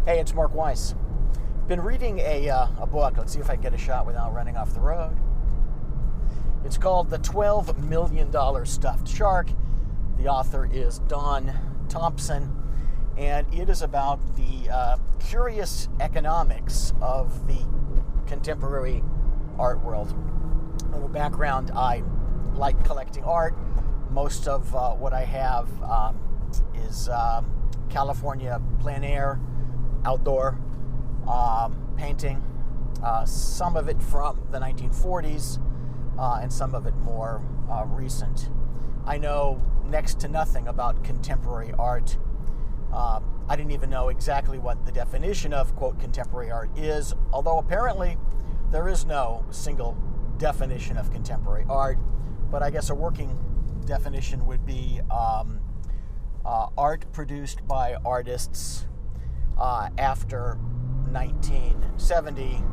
Hey, it's Mark Weiss. Been reading a book. Let's see if I can get a shot without running off the road. It's called The $12 Million Stuffed Shark. The author is Don Thompson, and it is about the curious economics of the contemporary art world. A little background, I like collecting art. Most of what I have is California plein air, outdoor painting, some of it from the 1940s and some of it more recent. I know next to nothing about contemporary art. I didn't even know exactly what the definition of, quote, contemporary art is, although apparently there is no single definition of contemporary art, but I guess a working definition would be art produced by artists after 1970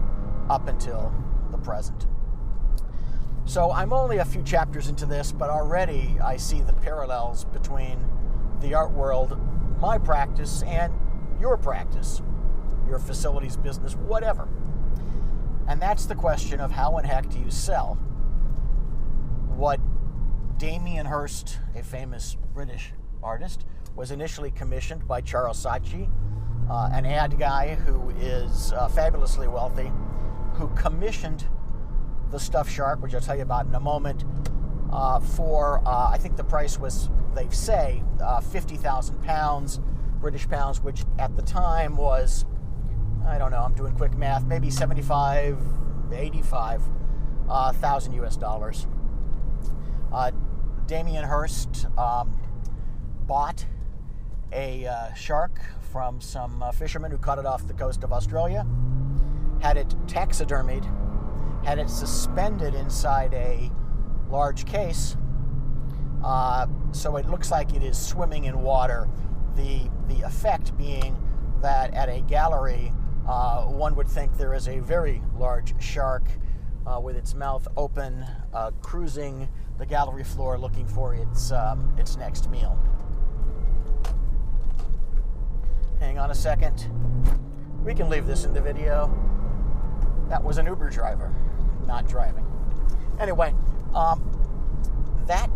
up until the present. So I'm only a few chapters into this, but already I see the parallels between the art world, my practice, and your practice, your facilities, business, whatever. And that's the question of how in heck do you sell what Damien Hirst, a famous British artist, was initially commissioned by Charles Saatchi, an ad guy who is fabulously wealthy, who commissioned the stuffed shark, which I'll tell you about in a moment, for, I think the price was, they say, 50,000 pounds, British pounds, which at the time was, I don't know, I'm doing quick math, maybe 75, 85,000 US dollars. Damien Hirst bought a shark from some fishermen who caught it off the coast of Australia, had it taxidermied, had it suspended inside a large case, so it looks like it is swimming in water. The effect being that at a gallery, one would think there is a very large shark with its mouth open, cruising the gallery floor looking for its next meal. Hang on a second. We can leave this in the video. That was an Uber driver, not driving. Anyway, that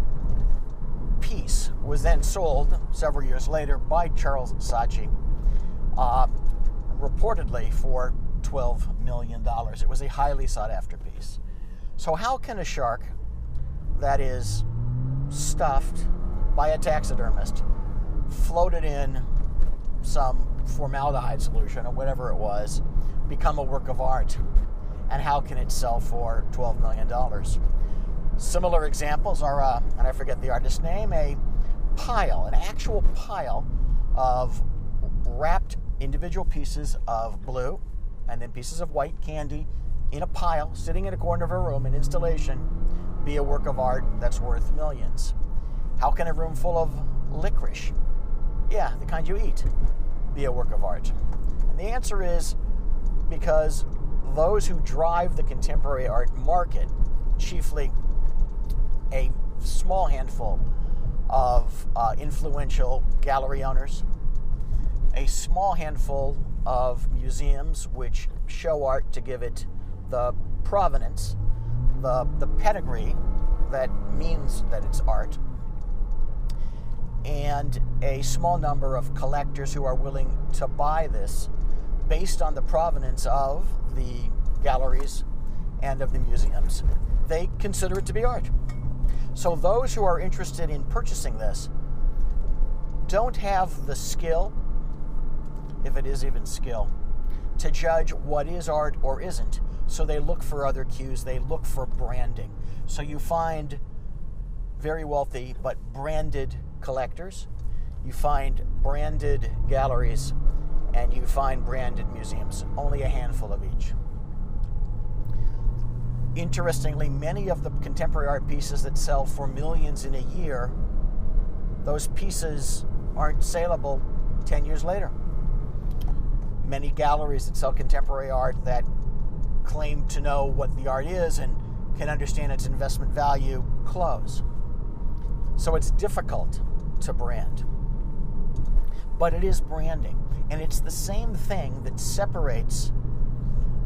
piece was then sold several years later by Charles Saatchi, reportedly for $12 million. It was a highly sought after piece. So how can a shark that is stuffed by a taxidermist, floated in some formaldehyde solution or whatever it was, become a work of art? And how can it sell for $12 million? Similar examples are, and I forget the artist's name, an actual pile of wrapped individual pieces of blue and then pieces of white candy in a pile, sitting in a corner of a room, an installation, be a work of art that's worth millions. How can a room full of licorice, yeah, the kind you eat, be a work of art? And the answer is because those who drive the contemporary art market, chiefly a small handful of influential gallery owners, a small handful of museums which show art to give it the provenance, the pedigree that means that it's art, and a small number of collectors who are willing to buy this based on the provenance of the galleries and of the museums. They consider it to be art. So those who are interested in purchasing this don't have the skill, if it is even skill, to judge what is art or isn't. So they look for other cues, they look for branding. So you find very wealthy but branded collectors, you find branded galleries, and you find branded museums, only a handful of each. Interestingly, many of the contemporary art pieces that sell for millions in a year, those pieces aren't saleable 10 years later. Many galleries that sell contemporary art that claim to know what the art is and can understand its investment value close. So it's difficult to brand. but it is branding. And it's the same thing that separates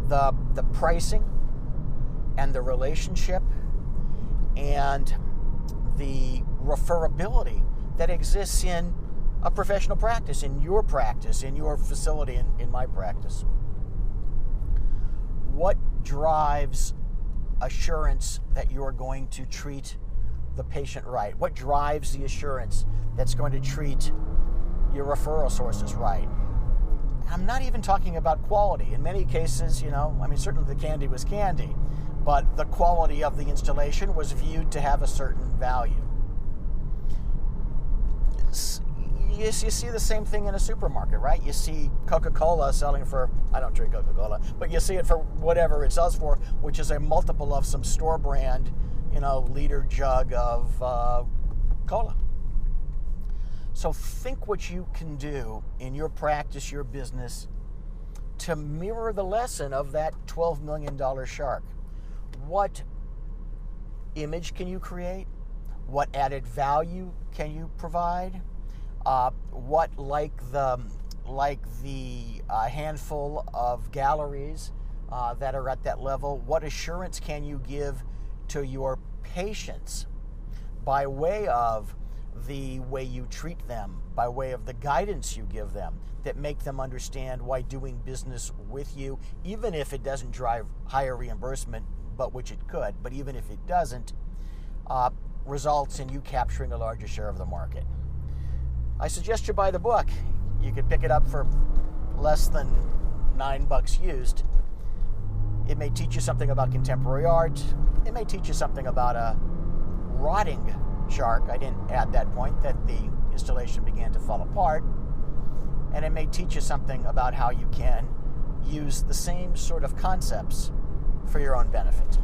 the pricing and the relationship and the referability that exists in a professional practice, in your facility, in my practice. What drives assurance that you're going to treat the patient right? What drives the assurance that's going to treat your referral sources right? I'm not even talking about quality. In many cases, certainly the candy was candy, but the quality of the installation was viewed to have a certain value. You see the same thing in a supermarket, right? You see Coca-Cola selling for, I don't drink Coca-Cola, but you see it for whatever it sells for, which is a multiple of some store brand, liter jug of cola. So think what you can do in your practice, your business, to mirror the lesson of that $12 million shark. What image can you create? What added value can you provide? What, like the handful of galleries that are at that level, what assurance can you give to your patients by way of the way you treat them, by way of the guidance you give them that make them understand why doing business with you, even if it doesn't drive higher reimbursement, but which it could, but even if it doesn't, results in you capturing a larger share of the market. I suggest you buy the book. You could pick it up for less than $9 used. It may teach you something about contemporary art. It may teach you something about a rotting shark. I didn't add that point, that the installation began to fall apart. And it may teach you something about how you can use the same sort of concepts for your own benefit.